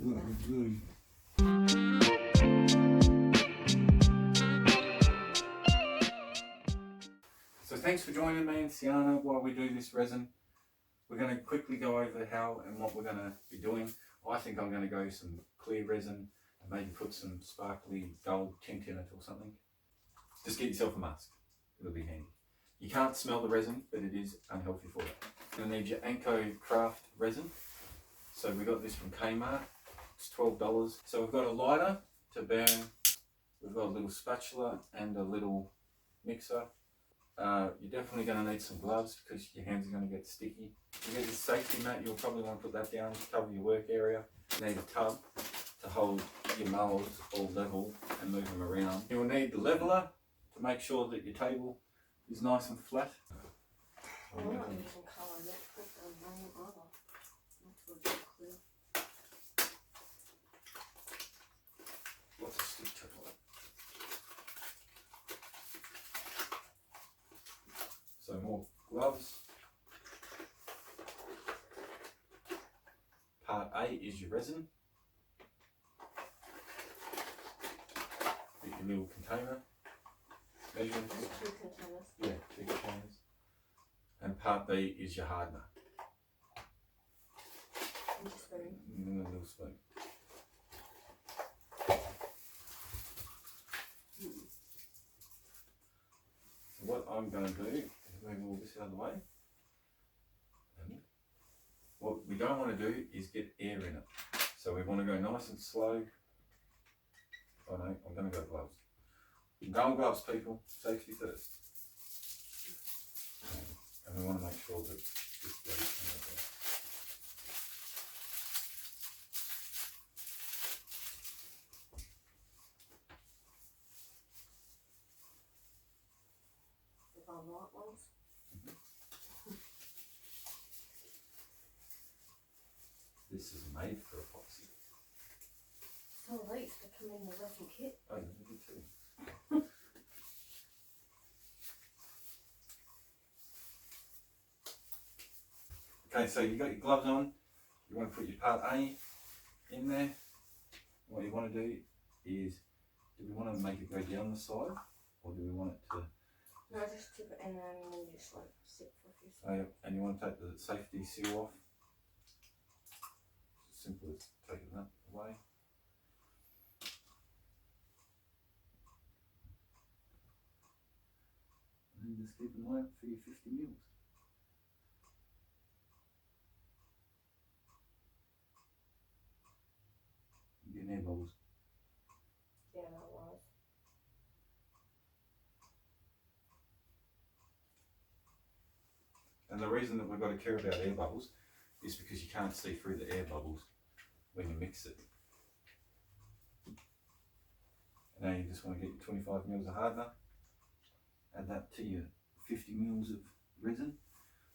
Good. So thanks for joining me and Sienna while we do this resin. We're going to quickly go over how and what we're going to be doing. I think I'm going to go some clear resin and maybe put some sparkly gold tint in it or something. Just get yourself a mask, it'll be handy. You can't smell the resin, but it is unhealthy for you. You're going to need your Anko Craft resin. So we got this from Kmart, it's $12. So we've got a lighter to burn, we've got a little spatula and a little mixer. You're definitely going to need some gloves because your hands are going to get sticky. You need a safety mat, you'll probably want to put that down to cover your work area. You need a tub to hold your mowers all level and move them around. You'll need the leveler to make sure that your table is nice and flat. I'm not using colour yet, put the main bottle. That's what it's clear. Lots of stick to it. So more gloves. Part A is your resin. Get your little container. Measuring. There's 2 containers. Yeah, 2 containers. And part B is your hardener. I'm just very... And a little spoon. So what I'm going to do is move all this out of the way. And what we don't want to do is get air in it. So we want to go nice and slow. Oh no, I'm going to go gloves. Go on gloves, people. Safety first. And we want to make sure that this bloody thing is there. The light ones. This is made for epoxy. Some of these that come in the resin kit. Oh, you did too. Okay, so you got your gloves on. You want to put your part A in there. What you want to do is, do we want to make it go down the side, or do we want it to? No, just tip it in there and then just like sit for a few Oh, seconds. yeah, and you want to take the safety seal off. It's as simple as taking that away. And just keep an eye out for your 50 mils. You're getting air bubbles. Yeah, that was. And the reason that we've got to care about air bubbles is because you can't see through the air bubbles when you mix it. And now you just want to get your 25 mils of hardener, add that to your 50 mils of resin.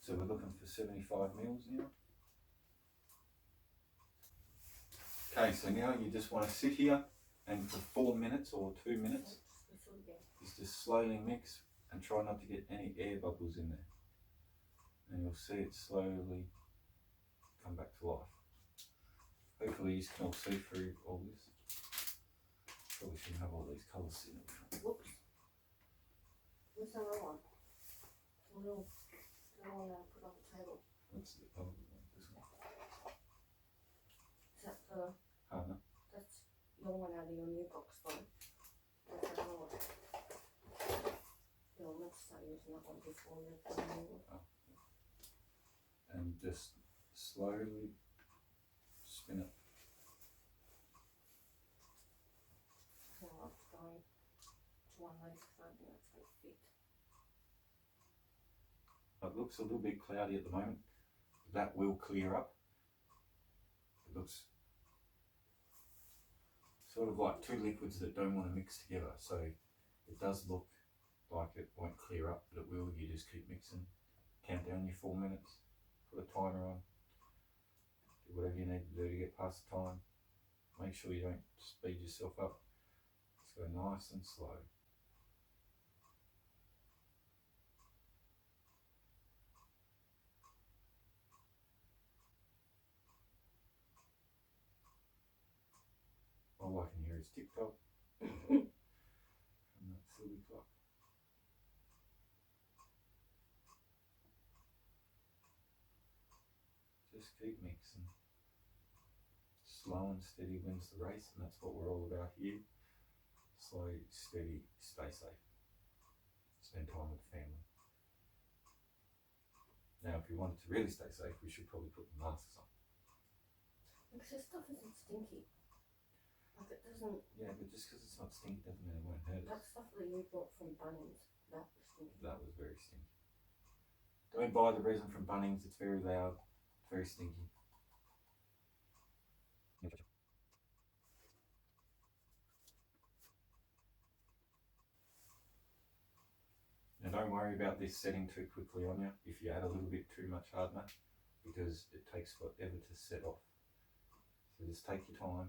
So we're looking for 75 mils now. Okay, so now you just want to sit here and for 4 minutes or 2 minutes, is just slowly mix and try not to get any air bubbles in there. And you'll see it slowly come back to life. Hopefully you can all see through all this. Probably shouldn't have all these colours in it. Whoops. What's the other one? The little one I put on the table. What's the other one? This one? Is that the... Hardener. That's your one out of your new box phone. That's the other one. Yeah, I meant to start using that one before you put the new one. Oh, yeah. And just slowly spin it. So I'll have to go to one of those because I think that's going to fit. It looks a little bit cloudy at the moment. That will clear up. It looks sort of like 2 liquids that don't want to mix together. So it does look like it won't clear up, but it will. You just keep mixing. Count down your 4 minutes. Put a timer on. Do whatever you need to do to get past the time. Make sure you don't speed yourself up. Just go nice and slow. All I can hear is tick tock from that silly clock. Just keep mixing. Slow and steady wins the race, and that's what we're all about here. Slow, steady, stay safe. Spend time with family. Now, if you wanted to really stay safe, we should probably put the masks on. Because this stuff isn't stinky. Like it doesn't. Yeah, but just because it's not stinky doesn't mean it won't hurt That us. stuff that you bought from Bunnings, that was stinky. That was very stinky. Don't buy the resin from Bunnings, it's very loud, very stinky. Now don't worry about this setting too quickly on you if you add a little bit too much hardener, because it takes forever to set off. So just take your time.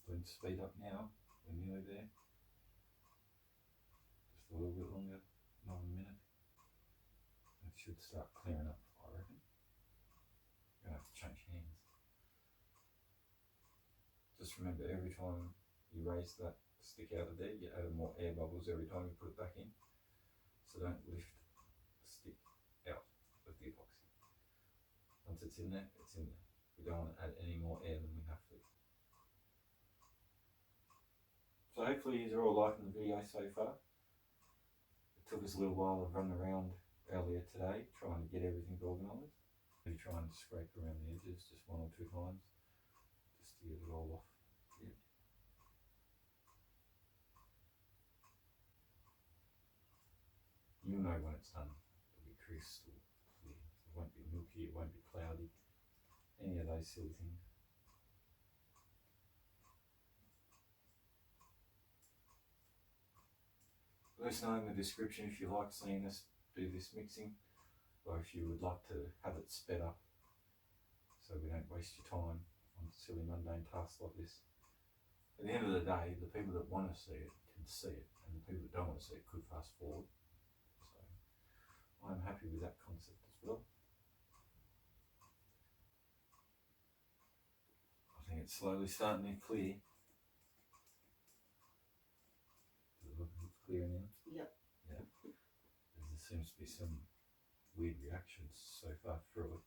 Don't speed up now, we're nearly there. Just a little bit longer, another minute. It should start clearing up, I reckon. You're gonna have to change hands. Just remember, every time you raise that stick out of there, you add more air bubbles every time you put it back in. So don't lift the stick out of the epoxy. Once it's in there, it's in there. We don't want to add any more air than we have to. So hopefully you're all liking the video so far. It took us a little while to run around earlier today trying to get everything organised. We try and scrape around the edges just 1 or 2 times just to get it all off the edge. You'll know when it's done. It'll be crystal clear. It won't be milky, it won't be cloudy, any of those silly things. Let us know in the description if you like seeing us do this mixing, or if you would like to have it sped up so we don't waste your time on silly mundane tasks like this. At the end of the day, the people that want to see it can see it, and the people that don't want to see it could fast forward. So I'm happy with that concept as well. I think it's slowly starting to clear. Does it look clear now? Yep. Yeah. There seems to be some weird reactions so far through it.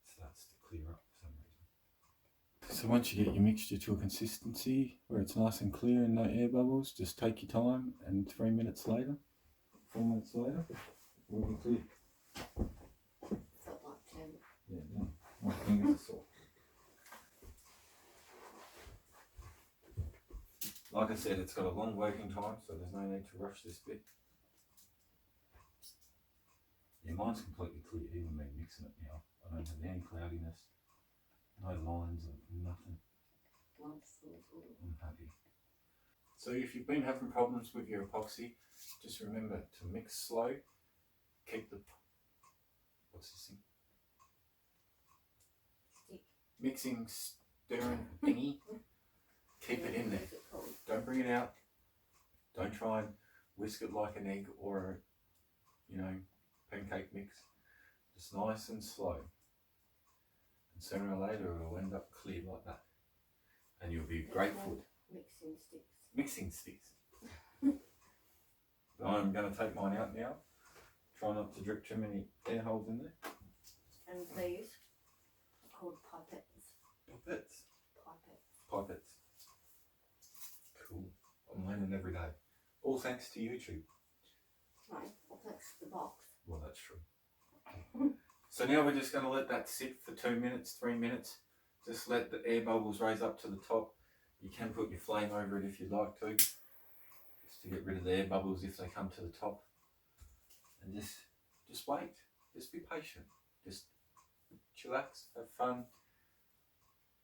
It starts to clear up for some reason. So once you get your mixture to a consistency where it's nice and clear and no air bubbles, just take your time, and 4 minutes later, we'll be clear. Felt like 10. Yeah, no, my fingers are sore. Like I said, it's got a long working time, so there's no need to rush this bit. Yeah, mine's completely clear, even me mixing it now. I don't have any cloudiness, no lines or nothing. I'm happy. So if you've been having problems with your epoxy, just remember to mix slow, keep the, what's this thing? Stick. Mixing, stirring thingy, keep it in there. Don't bring it out. Don't try and whisk it like an egg or a, pancake mix. Just nice and slow. And sooner or later it'll end up clear like that. And you'll be grateful. Mixing sticks. Mixing sticks. I'm going to take mine out now. Try not to drip too many air holes in there. And these are called pipettes. Pipettes. Pipettes. Pipettes. Cool. I'm learning every day. All thanks to YouTube. No, well, thanks to the box. Well, that's true. So now we're just going to let that sit for 2 minutes, 3 minutes. Just let the air bubbles raise up to the top. You can put your flame over it if you'd like to, just to get rid of the air bubbles if they come to the top. And just wait. Just be patient. Just chillax, have fun.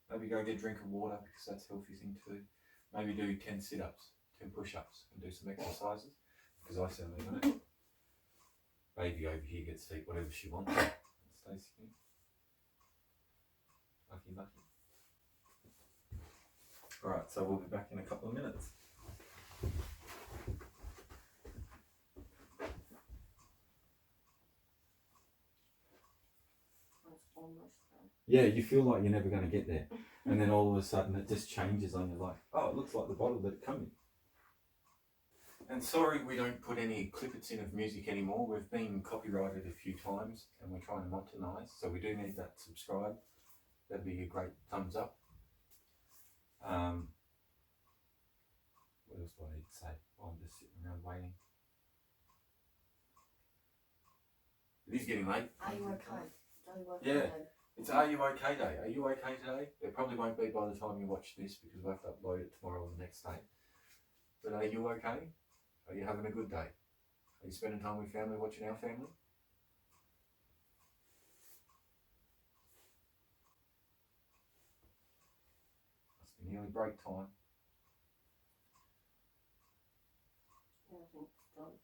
Maybe go get a drink of water because that's a healthy thing to do. Maybe do 10 sit-ups. 10 push-ups and do some exercises, because I certainly don't. Baby over here gets to eat whatever she wants. Stacey. Lucky, lucky. Alright, so we'll be back in a couple of minutes. That's almost there. Yeah, you feel like you're never going to get there. And then all of a sudden it just changes on your life. Oh, it looks like the bottle that it came in. And sorry we don't put any clippets in of music anymore. We've been copyrighted a few times and we're trying to monetize. So we do need that subscribe. That'd be a great thumbs up. What else do I need to say? While I'm just sitting around waiting. It is getting late. Are you okay? Are you okay? Yeah. It's Are You OK Day. Are you okay today? It probably won't be by the time you watch this because we'll have to upload it tomorrow or the next day. But are you okay? Are you having a good day? Are you spending time with family, watching our family? Must be nearly break time. Yeah, I think it's done.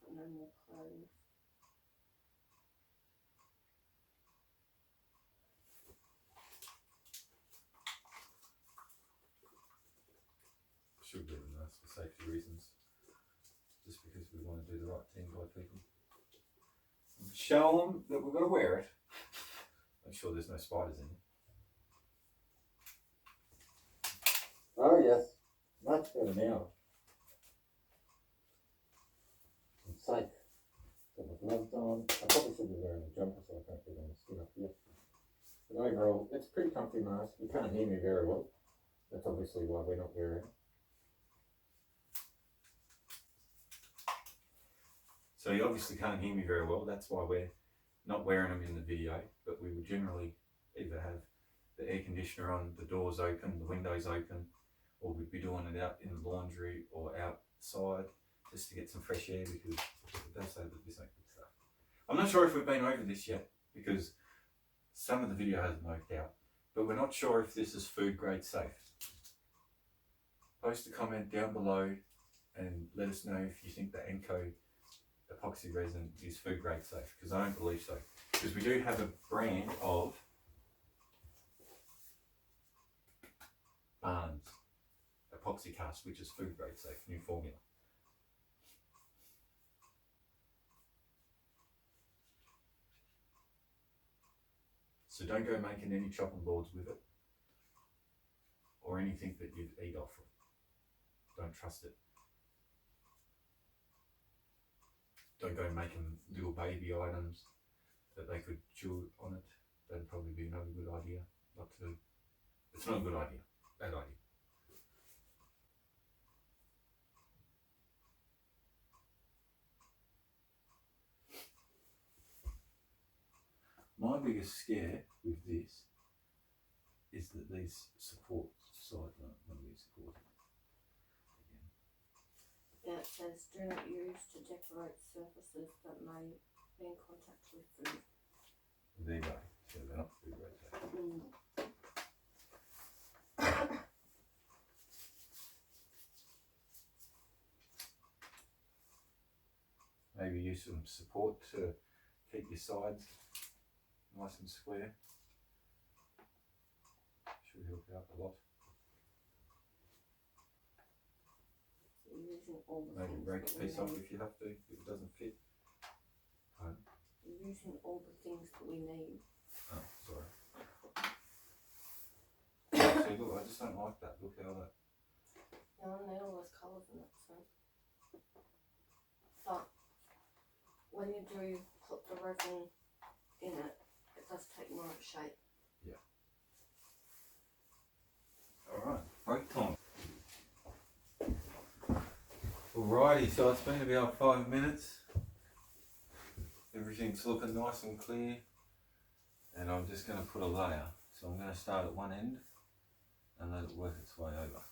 Got no more clothes. Should be nice for safety reasons. Just because we want to do the right thing by people. Show them that we've got to wear it. Make sure there's no spiders in it. Oh yes, much better now. I'm safe. Got my gloves on. I probably should be wearing a jumper so I can't get on the skin up here. But overall, it's a pretty comfy mask. You can't hear me very well. That's obviously why we're not wearing it. So you obviously can't hear me very well. That's why we're not wearing them in the video. But we would generally either have the air conditioner on, the doors open, the windows open, or we'd be doing it out in the laundry or outside just to get some fresh air because it does say that this ain't good stuff. I'm not sure if we've been over this yet because some of the video hasn't worked out, but we're not sure if this is food grade safe. Post a comment down below and let us know if you think the Enco epoxy resin is food grade safe, because I don't believe so. Because we do have a brand of Barnes epoxy cast which is food grade safe, new formula. So don't go making any chopping boards with it or anything that you'd eat off of. Don't trust it. Don't go making little baby items that they could chew on it. That'd probably be another good idea not to do. It's not a good idea. Bad idea. My biggest scare with this is that these supports side aren't going to be supported. Again. Yeah, it says do not use to decorate surfaces that may be in contact with food. There you go. So they're not food grade safe. Maybe use some support to keep your sides nice and square. Should help out a lot. You're using all the Maybe things break that a we piece off need. if you have to, if it doesn't fit. You're using all the things that we need. Oh, sorry. See, look, I just don't like that. Look how that. No, I need all those colours in it, so. But when you do put the resin in it, it does take more of a shape. Alright, break time. Alrighty, so it's been about 5 minutes. Everything's looking nice and clear. And I'm just going to put a layer. So I'm going to start at one end and let it work its way over.